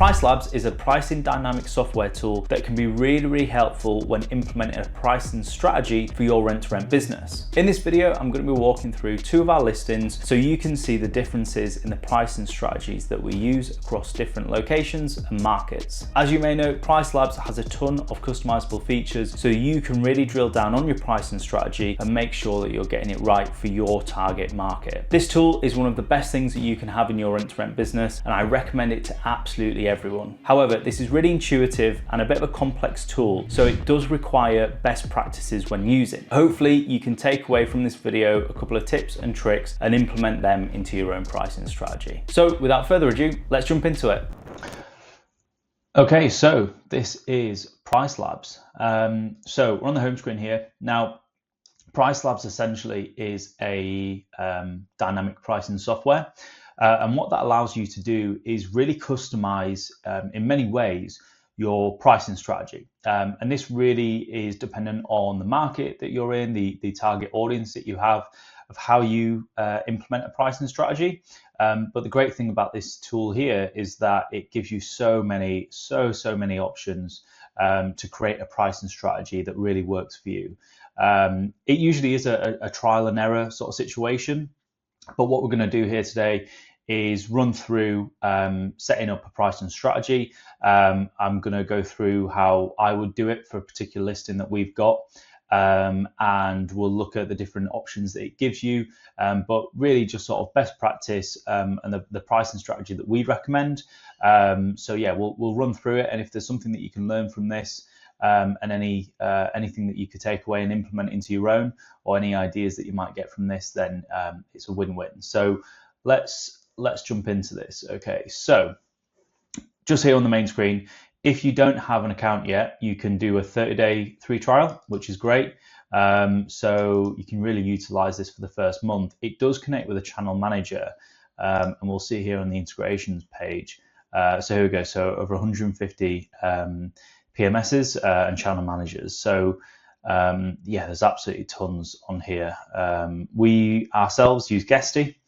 Pricelabs is a pricing dynamic software tool that can be really helpful when implementing a pricing strategy for your rent-to-rent business. In this video, I'm going to be walking through two of our listings so you can see the differences in the pricing strategies that we use across different locations and markets. As you may know, Pricelabs has a ton of customizable features so you can really drill down on your pricing strategy and make sure that you're getting it right for your target market. This tool is one of the best things that you can have in your rent-to-rent business, and I recommend it to absolutely everyone. However, this is really intuitive and a bit of a complex tool, so it does require best practices when using. Hopefully you can take away from this video a couple of tips and tricks and implement them into your own pricing strategy. So without further ado, let's jump into it. Okay, so this is Pricelabs. So we're on the home screen here. Now, Pricelabs essentially is a dynamic pricing software. And what that allows you to do is really customize, in many ways, your pricing strategy. And this really is dependent on the market that you're in, the target audience that you have, of how you implement a pricing strategy. But the great thing about this tool here is that it gives you so many options to create a pricing strategy that really works for you. It usually is a trial and error sort of situation, but what we're going to do here today is run through setting up a pricing strategy. I'm going to go through how I would do it for a particular listing that we've got, and we'll look at the different options that it gives you, but really just sort of best practice and the pricing strategy that we recommend. So yeah, we'll run through it, and if there's something that you can learn from this, and anything that you could take away and implement into your own, or any ideas that you might get from this, then it's a win-win. So let's jump into this. Okay, so just here on the main screen, if you don't have an account yet, you can do a 30-day free trial, which is great. So you can really utilize this for the first month. It does connect with a channel manager, and we'll see here on the integrations page. So here we go. So over 150 PMSs and channel managers. So yeah, there's absolutely tons on here. We ourselves use Guesty.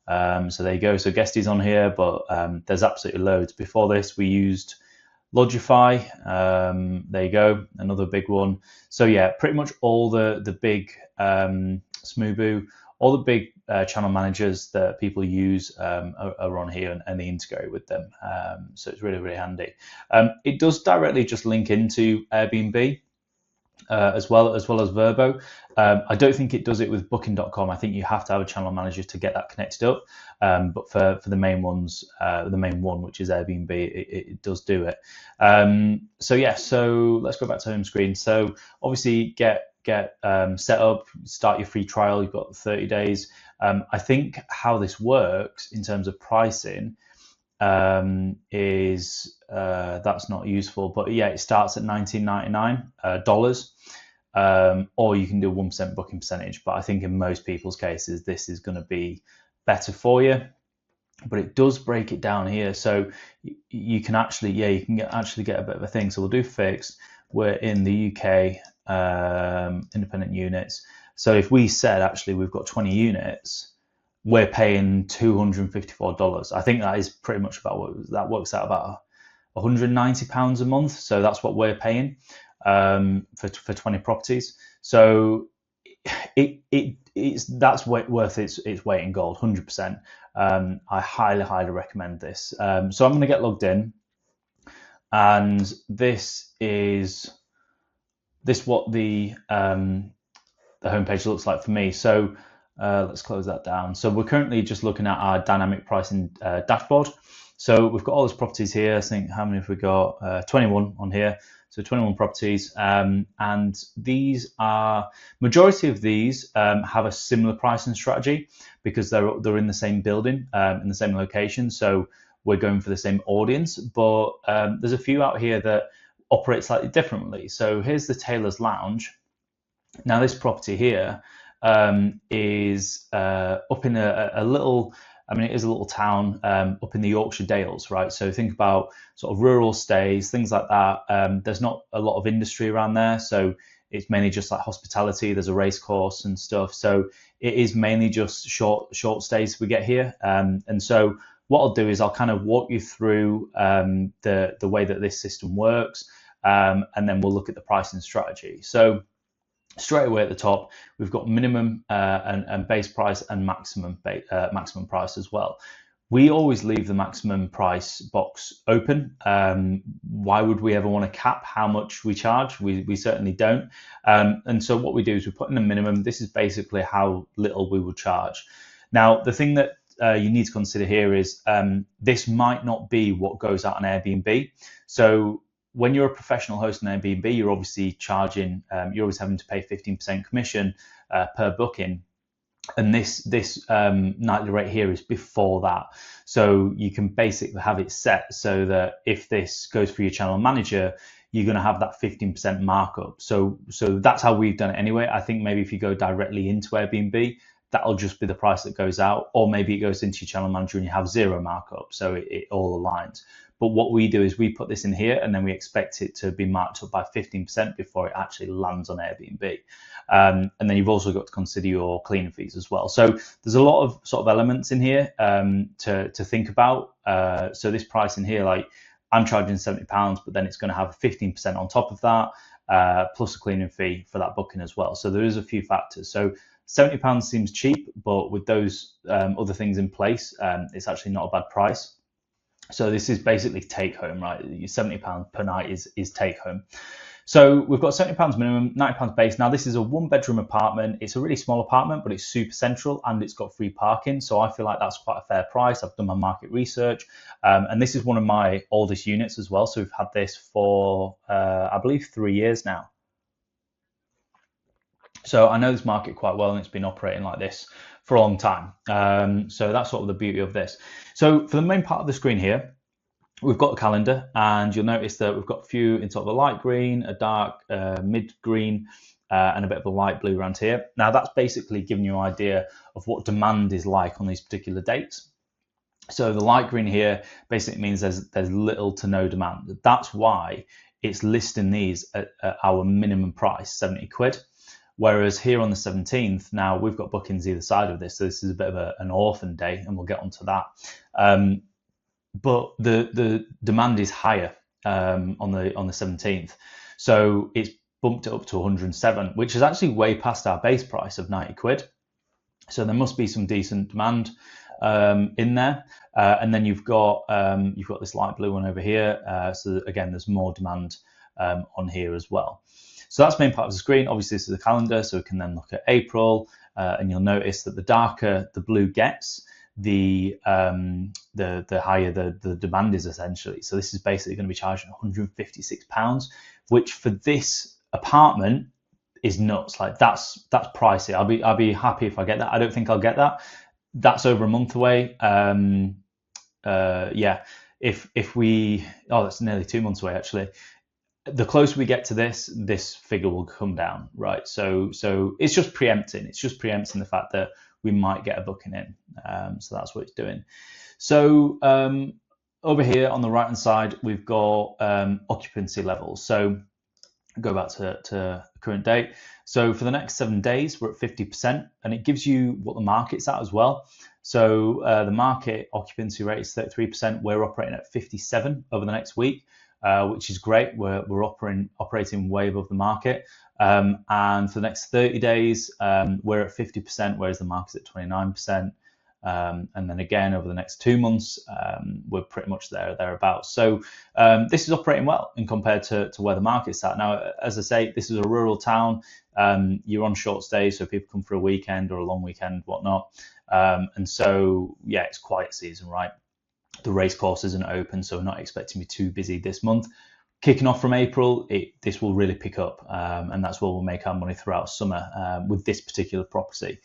So there you go. So Guesty's on here, but there's absolutely loads. Before this, we used Logify. There you go, another big one. So yeah, pretty much all the big Smoobu, all the big channel managers that people use are on here, and they integrate with them. So it's really handy. It does directly just link into Airbnb as well as Verbo. I don't think it does it with Booking.com. I think you have to have a channel manager to get that connected up. But for the main ones, the main one, which is Airbnb, it does do it. So yeah, so let's go back to home screen. So obviously get set up, start your free trial. You've got 30 days. I think how this works in terms of pricing is that's not useful, but yeah, it starts at $19.99 dollars, or you can do a 1% booking percentage. But I think in most people's cases, this is going to be better for you. But it does break it down here, so you can actually, yeah, you can actually get a bit of a thing. So we'll do fixed. We're in the UK, independent units. So if we said actually we've got 20 units, we're paying $254. I think that is pretty much about what that works out, about £190 a month. So that's what we're paying for 20 properties. So that's worth its weight in gold, 100%. I highly recommend this. So I'm going to get logged in, and this what the homepage looks like for me. So let's close that down. So we're currently just looking at our dynamic pricing dashboard. So we've got all those properties here. I think, how many have we got? 21 on here. So 21 properties, and these are, majority of these have a similar pricing strategy because they're in the same building, in the same location. So we're going for the same audience, but there's a few out here that operate slightly differently. So here's the Taylor's Lounge. Now this property here is up in a little, I mean, it is a little town up in the Yorkshire Dales, right? So think about sort of rural stays, things like that. There's not a lot of industry around there, so it's mainly just like hospitality. There's a race course and stuff, so it is mainly just short stays we get here. And so what I'll do is I'll kind of walk you through the way that this system works, and then we'll look at the pricing strategy. So straight away at the top, we've got minimum and base price and maximum price as well. We always leave the maximum price box open. Why would we ever want to cap how much we charge? We certainly don't. And so what we do is we put in a minimum. This is basically how little we will charge. Now, the thing that you need to consider here is this might not be what goes out on Airbnb. So when you're a professional host on Airbnb, you're obviously charging, you're always having to pay 15% commission per booking. And this nightly rate here is before that. So you can basically have it set so that if this goes through your channel manager, you're going to have that 15% markup. So that's how we've done it anyway. I think maybe if you go directly into Airbnb, that'll just be the price that goes out, or maybe it goes into your channel manager and you have zero markup. So it all aligns. But what we do is we put this in here and then we expect it to be marked up by 15% before it actually lands on Airbnb. And then you've also got to consider your cleaning fees as well. So there's a lot of sort of elements in here to think about. So this price in here, like I'm charging £70, but then it's going to have 15% on top of that, plus a cleaning fee for that booking as well. So there is a few factors. So £70 seems cheap, but with those other things in place, it's actually not a bad price. So this is basically take home, right? £70 per night is take home. So we've got £70 minimum, £90 base. Now this is a 1-bedroom apartment. It's a really small apartment, but it's super central and it's got free parking. So I feel like that's quite a fair price. I've done my market research, and this is one of my oldest units as well. So we've had this for, I believe, 3 years now. So I know this market quite well and it's been operating like this for a long time. So that's sort of the beauty of this. So for the main part of the screen here, we've got a calendar, and you'll notice that we've got a few in sort of a light green, a dark mid green, and a bit of a light blue around here. Now that's basically giving you an idea of what demand is like on these particular dates. So the light green here basically means there's little to no demand. That's why it's listing these at our minimum price, 70 quid. Whereas here on the 17th, now we've got bookings either side of this. So this is a bit of an orphan day, and we'll get onto that. But the demand is higher on the 17th. So it's bumped it up to 107, which is actually way past our base price of 90 quid. So there must be some decent demand in there. And then you've got this light blue one over here. So again, there's more demand on here as well. So that's the main part of the screen. Obviously, this is the calendar, so we can then look at April, and you'll notice that the darker the blue gets, the higher the demand is essentially. So this is basically going to be charging £156, which for this apartment is nuts. Like that's pricey. I'll be happy if I get that. I don't think I'll get that. That's over a month away. Yeah. That's nearly 2 months away actually. The closer we get to this figure will come down, right? So it's just preempting. It's just preempting the fact that we might get a booking in. So that's what it's doing. So over here on the right hand side, we've got occupancy levels. So go back to current date. So for the next 7 days, we're at 50%, and it gives you what the market's at as well. So the market occupancy rate is 33%. We're operating at 57 over the next week. Which is great. We're operating way above the market. And for the next 30 days, we're at 50%, whereas the market's at 29%. And then again, over the next 2 months, we're pretty much thereabouts. So this is operating well in compared to where the market's at. Now, as I say, this is a rural town. You're on short stays, so people come for a weekend or a long weekend, whatnot. And so, yeah, it's quiet season, right? The race course isn't open, so we're not expecting to be too busy this month. Kicking off from April, this will really pick up, and that's where we'll make our money throughout summer with this particular property.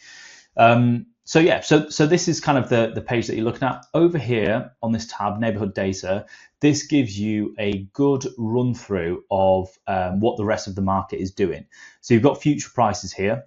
So this is kind of the page that you're looking at. Over here on this tab, neighborhood data, this gives you a good run through of what the rest of the market is doing. So you've got future prices here,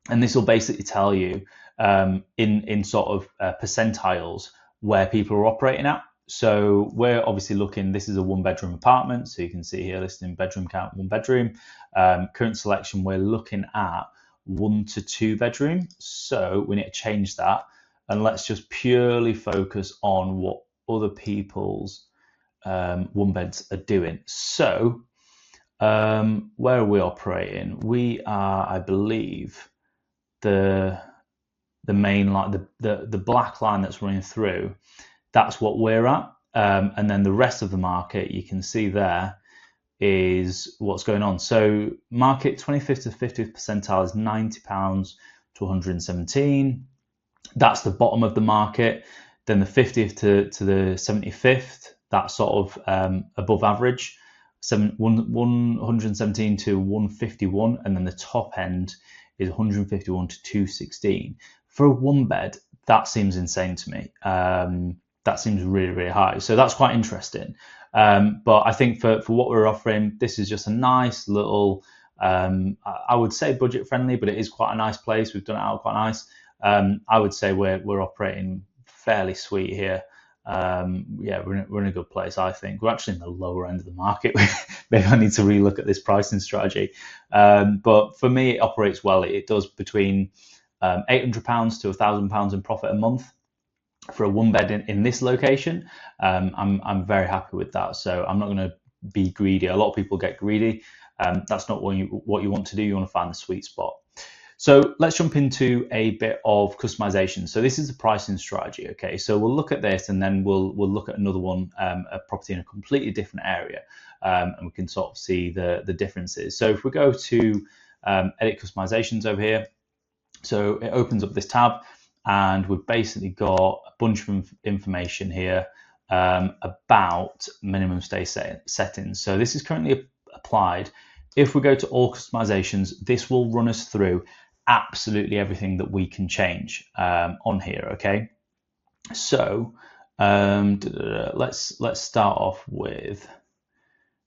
and this will basically tell you in sort of percentiles where people are operating at. So we're obviously looking, this is a 1-bedroom apartment. So you can see here listing bedroom count, 1 bedroom. Current selection, we're looking at 1 to 2 bedroom. So we need to change that and let's just purely focus on what other people's one beds are doing. So where are we operating? We are, I believe, the main line, the black line that's running through, that's what we're at. And then the rest of the market, you can see there, is what's going on. So market 25th to 50th percentile is £90 to 117. That's the bottom of the market. Then the 50th to the 75th, that's sort of above average, 117 to 151. And then the top end is 151 to 216. For a one bed, that seems insane to me. That seems really, really high. So that's quite interesting. But I think for what we're offering, this is just a nice little, I would say budget friendly, but it is quite a nice place. We've done it out quite nice. I would say we're operating fairly sweet here. Yeah, we're in a good place, I think. We're actually in the lower end of the market. Maybe I need to relook at this pricing strategy. But for me, it operates well. It does between £800 to £1,000 in profit a month for a one bed in this location. I'm very happy with that. So I'm not going to be greedy. A lot of people get greedy. That's not what you want to do. You want to find the sweet spot. So let's jump into a bit of customization. So this is the pricing strategy. Okay, so we'll look at this and then we'll look at another one, a property in a completely different area, and we can sort of see the differences. So if we go to edit customizations over here, so it opens up this tab and we've basically got a bunch of information here about minimum stay settings. So this is currently applied. If we go to all customizations, this will run us through absolutely everything that we can change on here. Okay, so let's start off with,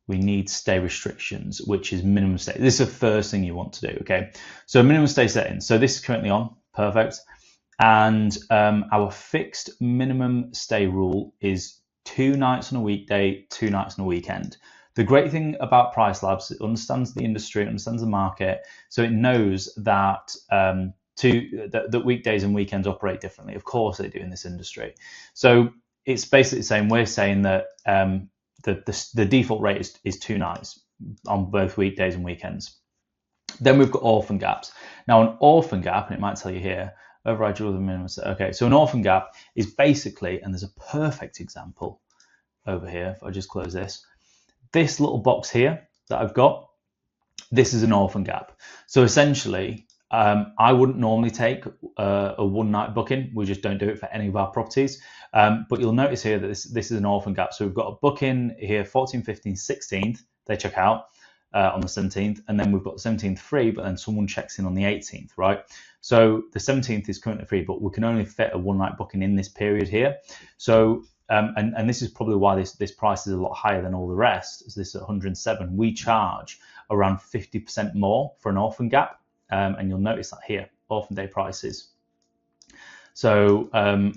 we need stay restrictions, which is minimum stay. This is the first thing you want to do. Okay, so minimum stay settings. So this is currently on, perfect. And our fixed minimum stay rule is 2 nights on a weekday, 2 nights on a weekend. The great thing about Pricelabs, it understands the industry, it understands the market, so it knows that that weekdays and weekends operate differently. Of course they do in this industry. So it's basically saying, we're saying that the default rate is 2 nights on both weekdays and weekends. Then we've got orphan gaps. Now an orphan gap, and it might tell you here, override rule of the minimum. Okay, so an orphan gap is basically, and there's a perfect example over here, if I just close this little box here that I've got, this is an orphan gap. So essentially, I wouldn't normally take a one night booking. We just don't do it for any of our properties. But you'll notice here that this is an orphan gap. So we've got a booking here, 14th, 15th, 16th, they check out on the 17th, and then we've got the 17th free, but then someone checks in on the 18th, right? So the 17th is currently free, but we can only fit a one night booking in this period here. So and this is probably why this price is a lot higher than all the rest. Is this at 107? We charge around 50% more for an orphan gap, and you'll notice that here, orphan day prices. So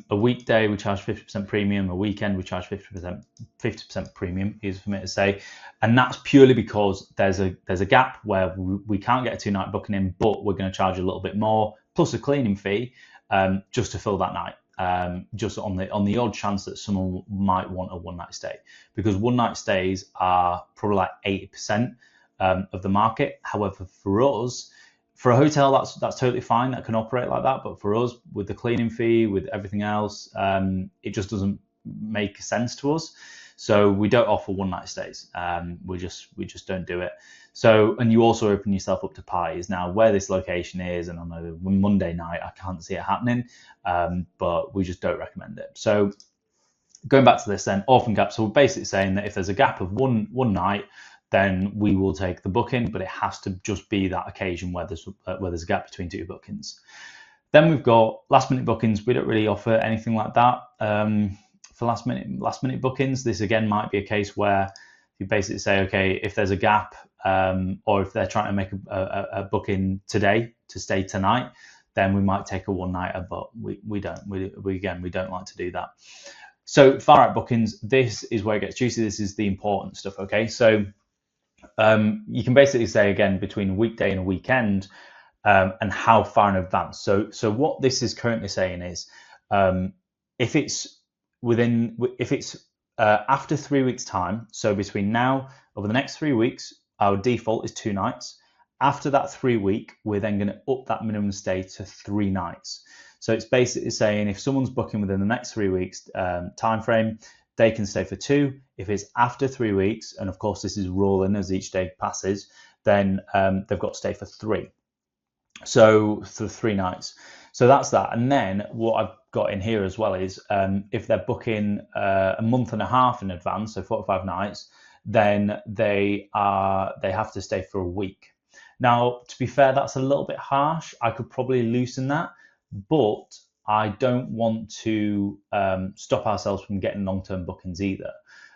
a weekday we charge 50% premium, a weekend we charge 50% premium, easy for me to say, and that's purely because there's a gap where we can't get a 2 night booking in, but we're going to charge a little bit more plus a cleaning fee just to fill that night. Just on the odd chance that someone might want a one night stay, because one night stays are probably like 80% of the market. However, for us, for a hotel, that's totally fine. That can operate like that. But for us, with the cleaning fee, with everything else, it just doesn't make sense to us. So we don't offer one night stays. We just don't do it. So, and you also open yourself up to parties. Now, where this location is, and on a Monday night, I can't see it happening, but we just don't recommend it. So going back to this then, orphan gap. So we're basically saying that if there's a gap of one night, then we will take the booking, but it has to just be that occasion where there's a gap between 2 bookings. Then we've got last minute bookings. We don't really offer anything like that for last minute bookings. This again might be a case where you basically say, okay, if there's a gap, or if they're trying to make a booking today to stay tonight, then we might take a one nighter, but we don't like to do that. So far out bookings, this is where it gets juicy. This is the important stuff. Okay, so you can basically say again between a weekday and a weekend, and how far in advance. So what this is currently saying is If it's after 3 weeks time, so between now over the next 3 weeks, our default is 2 nights. After that 3 week, we're then going to up that minimum stay to 3 nights. So it's basically saying if someone's booking within the next 3 weeks time frame, they can stay for 2. If it's after 3 weeks, and of course this is rolling as each day passes, then they've got to stay for 3. So for 3 nights. So that's that. And then what I've got in here as well is if they're booking a month and a half in advance, so 45 nights, then they have to stay for a week. Now, to be fair, that's a little bit harsh. I could probably loosen that, but I don't want to stop ourselves from getting long-term bookings either.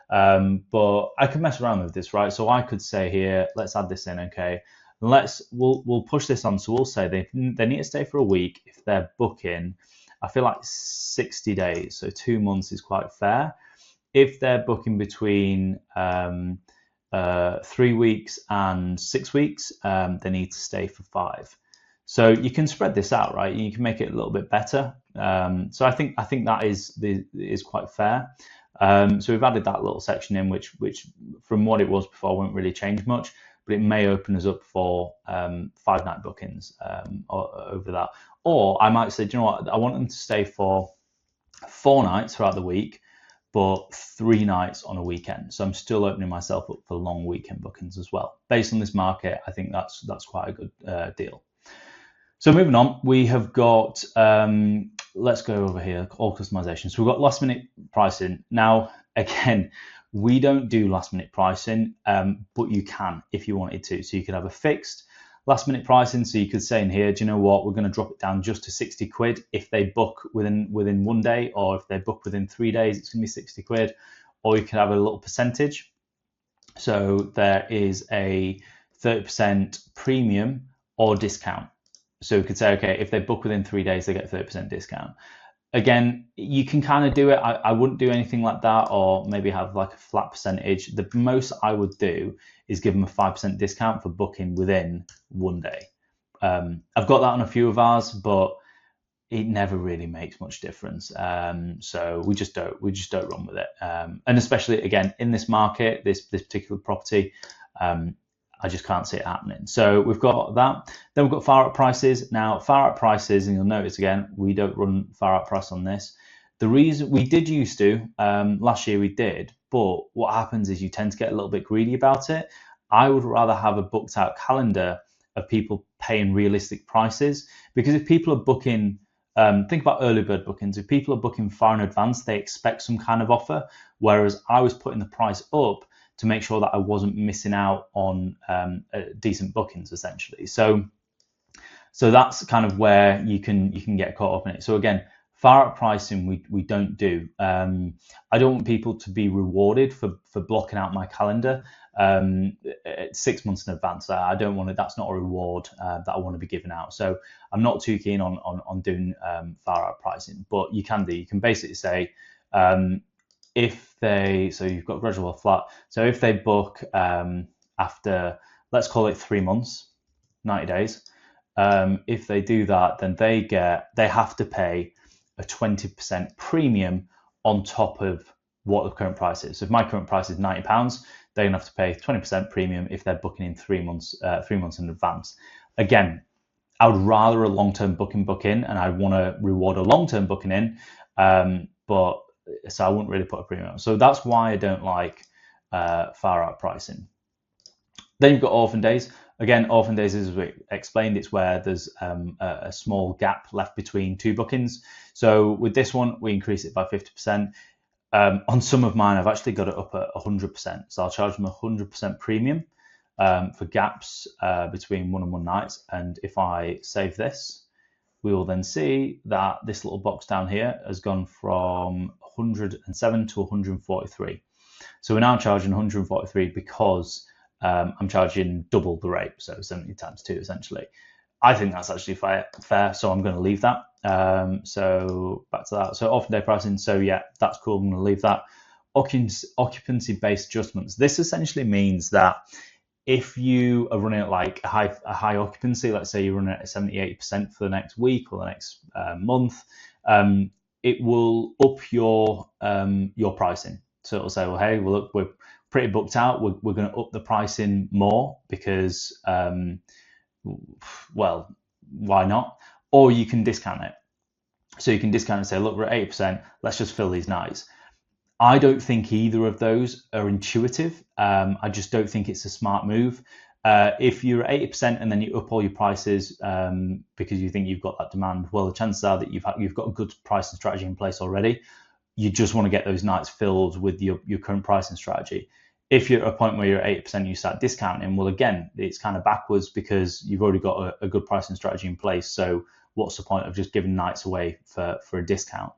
But I could mess around with this, right? So I could say here, let's add this in, okay? We'll push this on. So we'll say they need to stay for a week if they're booking. I feel like 60 days, so 2 months is quite fair. If they're booking between 3 weeks and 6 weeks, they need to stay for 5. So you can spread this out, right? You can make it a little bit better. So I think that is quite fair. So we've added that little section in, which from what it was before won't really change much, but it may open us up for 5-night bookings over that. Or I might say, do you know what? I want them to stay for 4 nights throughout the week, but 3 nights on a weekend. So I'm still opening myself up for long weekend bookings as well. Based on this market, I think that's quite a good deal. So moving on, we have got, let's go over here, all customization. So we've got last minute pricing. Now, again, we don't do last minute pricing, but you can if you wanted to. So you could have a fixed last minute pricing. So you could say in here, do you know what, we're going to drop it down just to 60 quid if they book within 1 day, or if they book within 3 days, it's going to be 60 quid. Or you could have a little percentage. So there is a 30% premium or discount. So we could say, okay, if they book within 3 days, they get 30% discount. Again, you can kind of do it. I wouldn't do anything like that, or maybe have like a flat percentage. The most I would do is give them a 5% discount for booking within 1 day. I've got that on a few of ours, but it never really makes much difference. So we just don't run with it. And especially again in this market, this particular property, I just can't see it happening. So we've got that. Then we've got far out prices. Now, far out prices, and you'll notice again, we don't run far out price on this. The reason we did used to, last year we did, but what happens is you tend to get a little bit greedy about it. I would rather have a booked out calendar of people paying realistic prices, because if people are booking, think about early bird bookings. If people are booking far in advance, they expect some kind of offer, whereas I was putting the price up to make sure that I wasn't missing out on decent bookings, essentially. So that's kind of where you can get caught up in it. So again, far out pricing we don't do. I don't want people to be rewarded for blocking out my calendar 6 months in advance. I don't want to. That's not a reward that I want to be giving out. So I'm not too keen on doing far out pricing. But you can do. You can basically say. So you've got gradual flat. So if they book after, let's call it 3 months, 90 days, if they do that, then they have to pay a 20% premium on top of what the current price is. So if my current price is £90, they're gonna have to pay 20% premium if they're booking in 3 months in advance. Again, I would rather a long-term booking book in, and I want to reward a long-term booking in, but so I wouldn't really put a premium on. So that's why I don't like far out pricing. Then you've got orphan days. Again, orphan days, as we explained, it's where there's a small gap left between 2 bookings. So with this one, we increase it by 50%. On some of mine, I've actually got it up at 100%. So I'll charge them 100% premium for gaps between 1 and 1 nights. And if I save this, we will then see that this little box down here has gone from 107 to 143. So we're now charging 143 because I'm charging double the rate, so 70 times 2 essentially. I think that's actually fair, so I'm going to leave that. So back to that. So orphan day pricing, so yeah, that's cool. I'm going to leave that. Occupancy-based adjustments. This essentially means that if you are running at like a high occupancy, let's say you're running at 70-80% for the next week or the next month, it will up your pricing. So it'll say, well, hey, well, look, we're pretty booked out. We're going to up the pricing more because, well, why not? Or you can discount it. So you can discount and say, look, we're at 8%. Let's just fill these nights. I don't think either of those are intuitive. I just don't think it's a smart move. If you're at 80% and then you up all your prices because you think you've got that demand, well, the chances are that you've got a good pricing strategy in place already. You just want to get those nights filled with your current pricing strategy. If you're at a point where you're at 8%, you start discounting, well, again, it's kind of backwards because you've already got a good pricing strategy in place. So what's the point of just giving nights away for a discount?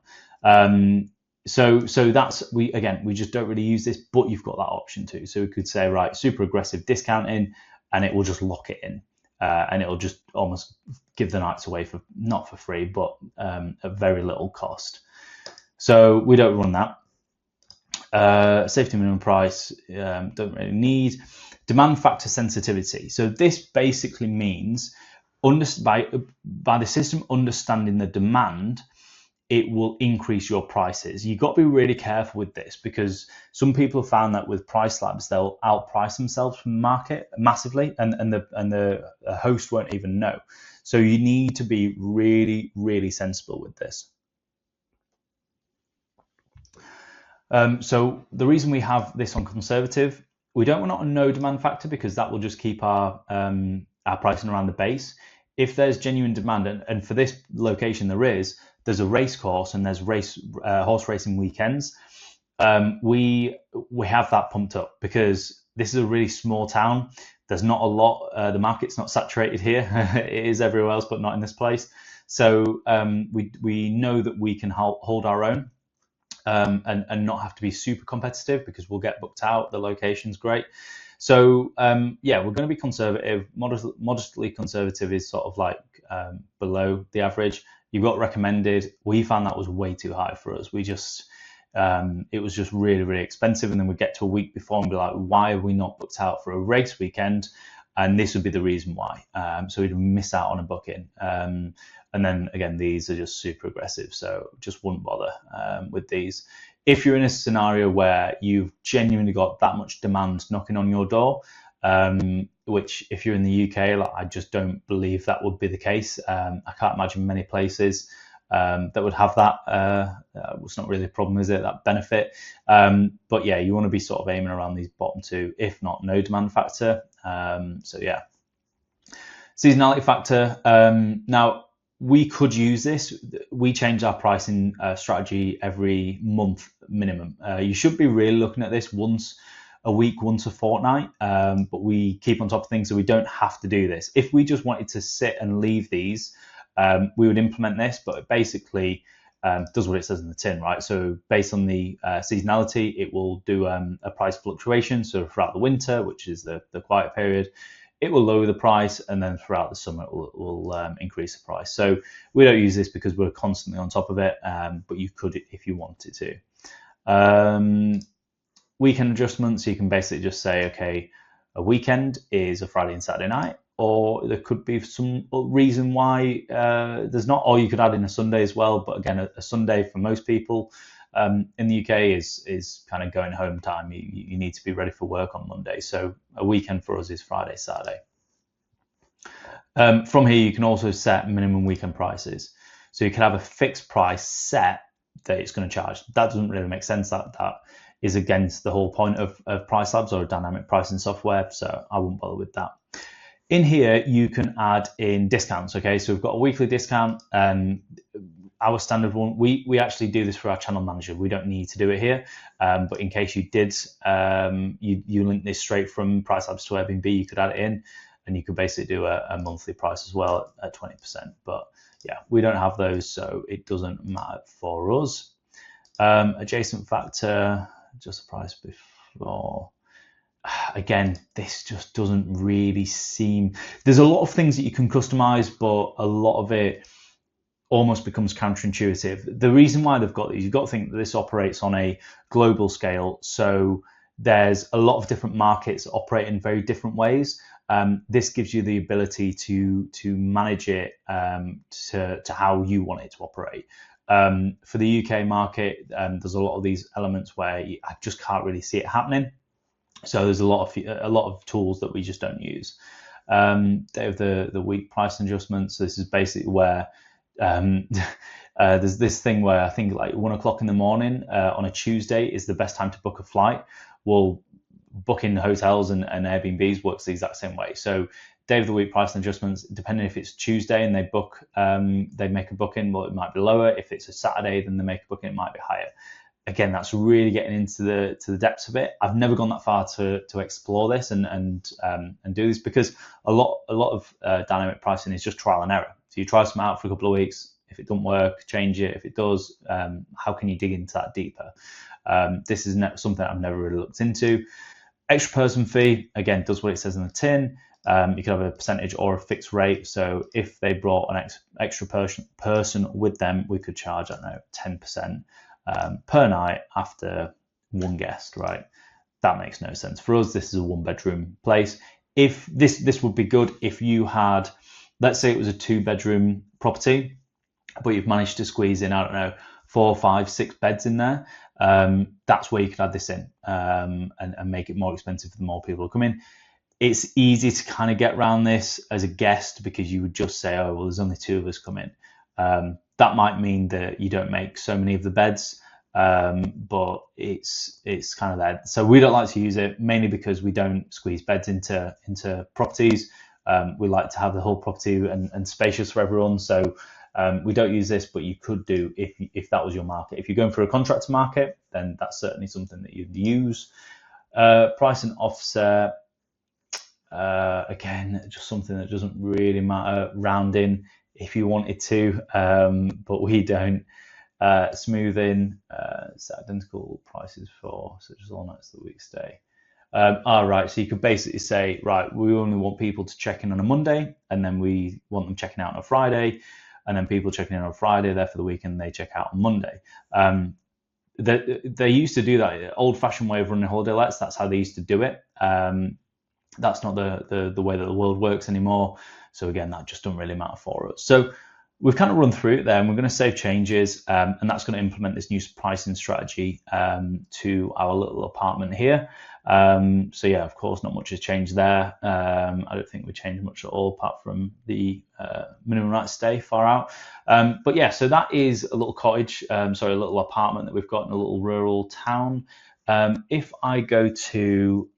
So that's, we just don't really use this, but you've got that option too. So we could say, right, super aggressive discounting, and it will just lock it in. And it'll just almost give the nights away for, not for free, but at very little cost. So we don't run that. Safety minimum price, don't really need. Demand factor sensitivity. So this basically means by the system understanding the demand, it will increase your prices. You've got to be really careful with this because some people have found that with Pricelabs, they'll outprice themselves from the market massively, and the host won't even know. So you need to be really, really sensible with this. So the reason we have this on conservative, we don't want it on no demand factor because that will just keep our pricing around the base. If there's genuine demand, and for this location there's a race course and there's horse racing weekends, we have that pumped up because this is a really small town. There's not a lot. The market's not saturated here. It is everywhere else, but not in this place. So we know that we can hold our own. And not have to be super competitive because we'll get booked out. The location's great. So yeah, we're going to be conservative. Modestly conservative is sort of like below the average. You've got recommended. We found that was way too high for us. We just it was just really, really expensive. And then we get to a week before and be like, why are we not booked out for a race weekend? And this would be the reason why. So we'd miss out on a booking. And then again, these are just super aggressive, so just wouldn't bother with these. If you're in a scenario where you've genuinely got that much demand knocking on your door, which if you're in the UK, like, I just don't believe that would be the case. I can't imagine many places that would have that. It's not really a problem, is it, that benefit? But yeah, you want to be sort of aiming around these bottom two, if not no demand factor. So yeah. Seasonality factor. Now, we could use this. We change our pricing strategy every month minimum. You should be really looking at this once a week, once a fortnight, but we keep on top of things so we don't have to do this. If we just wanted to sit and leave these, we would implement this, but it basically does what it says in the tin, right? So based on the seasonality, it will do a price fluctuation. So throughout the winter, which is the quiet period, it will lower the price, and then throughout the summer it will increase the price. So we don't use this because we're constantly on top of it, but you could if you wanted to. Weekend adjustments, you can basically just say, okay, a weekend is a Friday and Saturday night, or there could be some reason why there's not, or you could add in a Sunday as well. But again, a Sunday for most people in the UK is kind of going home time. You need to be ready for work on Monday. So a weekend for us is Friday, Saturday. From here, you can also set minimum weekend prices. So you can have a fixed price set that it's going to charge. That doesn't really make sense. That is against the whole point of Pricelabs or dynamic pricing software. So I wouldn't bother with that. In here, you can add in discounts. Okay, so we've got a weekly discount. Our standard one, we actually do this for our channel manager. We don't need to do it here, but in case you did, you link this straight from Pricelabs to Airbnb, you could add it in, and you could basically do a monthly price as well at 20%. But yeah, we don't have those, so it doesn't matter for us. Adjacent factor, just the price before. Again, this just doesn't really seem. There's a lot of things that you can customize, but a lot of it almost becomes counterintuitive. The reason why they've got these, you've got to think that this operates on a global scale. So there's a lot of different markets that operate in very different ways. This gives you the ability to manage it to how you want it to operate. For the UK market, there's a lot of these elements where I just can't really see it happening. So there's a lot of tools that we just don't use. They have the week price adjustments. So this is basically where there's this thing where I think like 1 o'clock in the morning on a Tuesday is the best time to book a flight. Well, booking hotels and Airbnbs works the exact same way. So day of the week price adjustments, depending if it's Tuesday and they make a booking, well, it might be lower. If it's a Saturday, then they make a booking, it might be higher. Again, that's really getting into the depths of it. I've never gone that far to explore this and do this, because a lot of dynamic pricing is just trial and error. So you try something out for a couple of weeks. If it doesn't work, change it. If it does, how can you dig into that deeper? This is something I've never really looked into. Extra person fee, again, does what it says in the tin. You can have a percentage or a fixed rate. So if they brought an extra person with them, we could charge, I don't know, 10% per night after one guest, right? That makes no sense. For us, this is a 1-bedroom place. If this would be good if you had, let's say it was a 2-bedroom property, but you've managed to squeeze in, I don't know, 4, 5, 6 beds in there. That's where you could add this in and make it more expensive for the more people who come in. It's easy to kind of get around this as a guest, because you would just say, oh, well, there's only 2 of us come in. That might mean that you don't make so many of the beds, but it's kind of there. So we don't like to use it, mainly because we don't squeeze beds into properties. We like to have the whole property and spacious for everyone. So we don't use this, but you could do if that was your market. If you're going for a contractor market, then that's certainly something that you'd use. Price and offset, again, just something that doesn't really matter. Rounding if you wanted to, but we don't. Smoothing, set identical prices for such as all nights of the week stay. Right, so you could basically say, right, we only want people to check in on a Monday, and then we want them checking out on a Friday, and then people checking in on a Friday, there for the weekend, they check out on Monday. They used to do that old-fashioned way of running holiday lets. That's how they used to do it. That's not the way that the world works anymore. So again, that just doesn't really matter for us. So we've kind of run through it there, and we're going to save changes, and that's going to implement this new pricing strategy to our little apartment here. So yeah, of course, not much has changed there. I don't think we changed much at all, apart from the minimum night stay far out. But yeah, so that is a little cottage, a little apartment that we've got in a little rural town. If I go to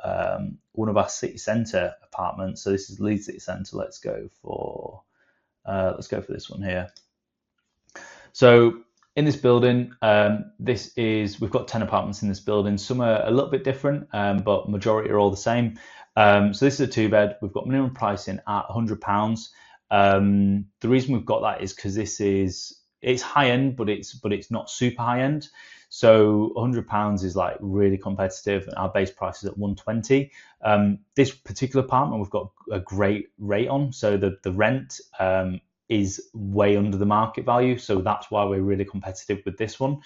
one of our city centre apartments, so this is Leeds City Centre, let's go for this one here. So in this building, we've got 10 apartments in this building. Some are a little bit different, but majority are all the same. So this is a 2-bed. We've got minimum pricing at £100. The reason we've got that is because it's high end, but it's not super high end. So £100 is like really competitive, and our base price is at £120. This particular apartment we've got a great rate on, so the rent is way under the market value. So that's why we're really competitive with this one,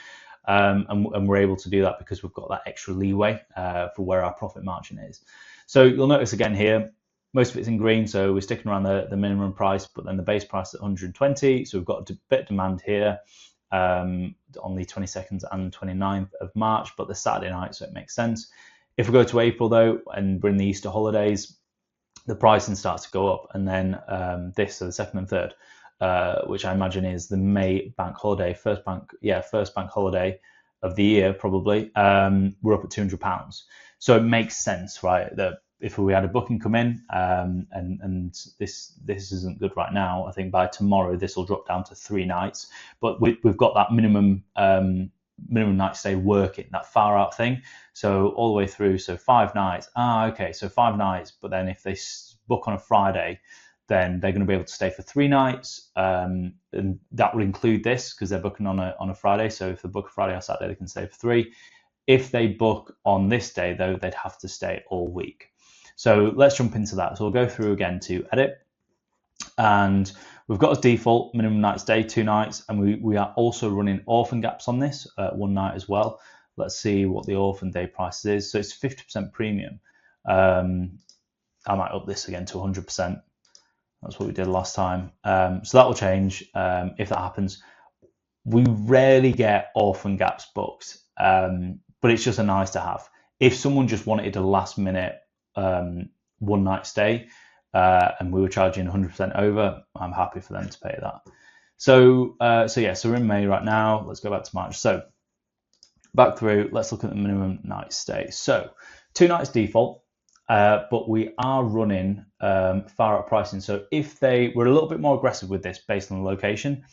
and we're able to do that because we've got that extra leeway for where our profit margin is. So you'll notice again here, most of it's in green, so we're sticking around the minimum price, but then the base price at 120. So we've got a bit of demand here on the 22nd and 29th of March, but the Saturday night, so it makes sense. If we go to April though, and we're in the Easter holidays, the pricing starts to go up, and then so the 2nd and 3rd, which I imagine is the May bank holiday, first bank holiday of the year probably, we're up at £200. So it makes sense, right, that if we had a booking come in, and this isn't good right now, I think by tomorrow this will drop down to 3 nights, but we've got that minimum night stay working, that far out thing, so all the way through, so 5 nights. Okay, so 5 nights, but then if they book on a Friday, then they're going to be able to stay for 3 nights, and that would include this because they're booking on a Friday. So if they book a Friday or Saturday, they can stay for 3. If they book on this day though, they'd have to stay all week. So let's jump into that. So we'll go through again to edit, and we've got as default minimum night stay 2 nights, and we are also running orphan gaps on this 1 night as well. Let's see what the orphan day price is. So it's 50% premium. I might up this again to 100%. That's what we did last time. So that will change if that happens. We rarely get orphan gaps booked, but it's just a nice to have. If someone just wanted a last minute one night stay and we were charging 100% over, I'm happy for them to pay that. So we're in May right now. Let's go back to March. So back through, let's look at the minimum night stay. So 2 nights default, but we are running far out pricing. So we're a little bit more aggressive with this based on the location.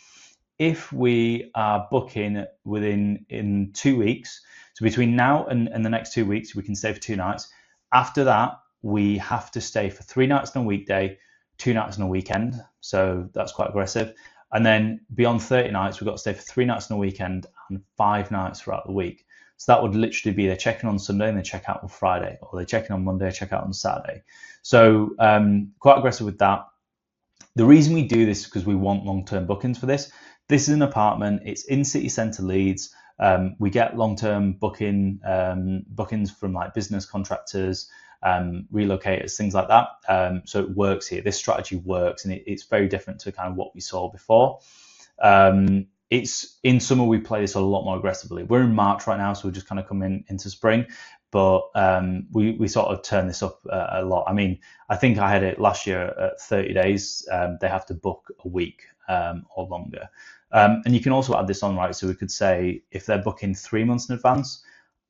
If we are booking in 2 weeks, so between now and the next 2 weeks, we can stay for 2 nights. After that, we have to stay for 3 nights on a weekday, 2 nights on a weekend. So that's quite aggressive. And then beyond 30 nights, we've got to stay for 3 nights on a weekend and 5 nights throughout the week. So that would literally be they check in on Sunday and they check out on Friday, or they check in on Monday, check out on Saturday. So quite aggressive with that. The reason we do this is because we want long-term bookings for this. This is an apartment. It's in city centre Leeds. We get long-term bookings from like business contractors, relocators, things like that. So it works here. This strategy works, and it's very different to kind of what we saw before. It's in summer we play this a lot more aggressively. We're in March right now, so we're just kind of coming into spring. But we sort of turn this up a lot. I mean, I think I had it last year at 30 days. They have to book a week or longer. And you can also add this on, right? So we could say if they're booking 3 months in advance,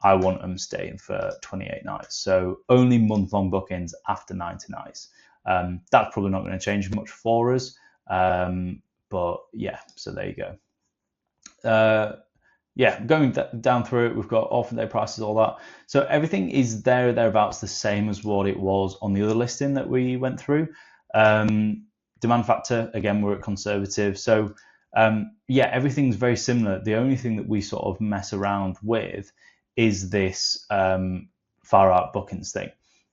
I want them staying for 28 nights. So only month-long bookings after 90 nights. That's probably not going to change much for us. But yeah, so there you go. Going down through it, we've got orphan day prices, all that. So everything is thereabouts the same as what it was on the other listing that we went through. Demand factor, again, we're at conservative. So everything's very similar. The only thing that we sort of mess around with is this far out bookings thing.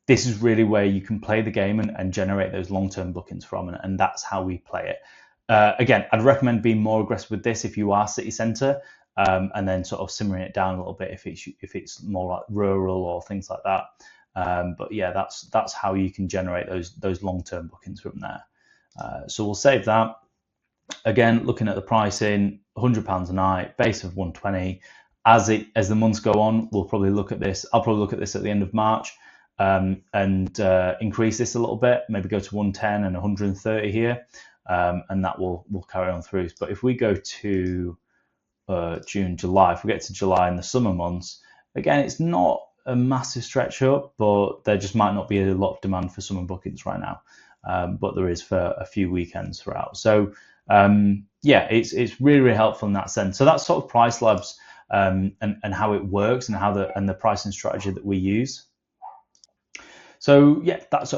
This is really where you can play the game and generate those long-term bookings from, and that's how we play it. Again, I'd recommend being more aggressive with this if you are city centre, and then sort of simmering it down a little bit if it's more like rural or things like that. But yeah, that's how you can generate those long-term bookings from there. So we'll save that. Again, looking at the pricing, £100 a night, base of 120. As the months go on, we'll probably look at this. I'll probably look at this at the end of March and increase this a little bit, maybe go to 110 and 130 here, and that will carry on through. But if we go to June, July, if we get to July in the summer months, again, it's not a massive stretch up, but there just might not be a lot of demand for summer bookings right now. But there is for a few weekends throughout. So it's really, really helpful in that sense. So that's sort of Pricelabs and how it works and how the pricing strategy that we use. So yeah, that's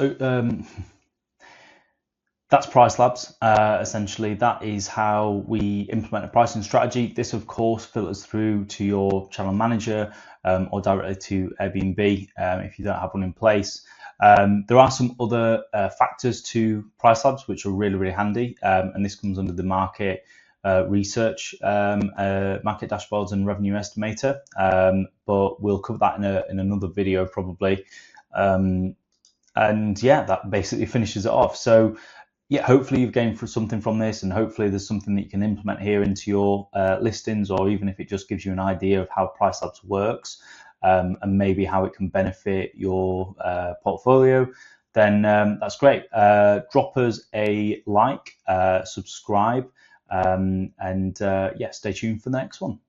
Pricelabs. Essentially, that is how we implement a pricing strategy. This, of course, filters through to your channel manager or directly to Airbnb if you don't have one in place. There are some other factors to Pricelabs which are really, really handy, and this comes under the market research, market dashboards and revenue estimator, but we'll cover that in another video probably. And yeah, that basically finishes it off. So yeah, hopefully you've gained something from this, and hopefully there's something that you can implement here into your listings, or even if it just gives you an idea of how Pricelabs works. And maybe how it can benefit your portfolio, then that's great. Drop us a like, subscribe, and stay tuned for the next one.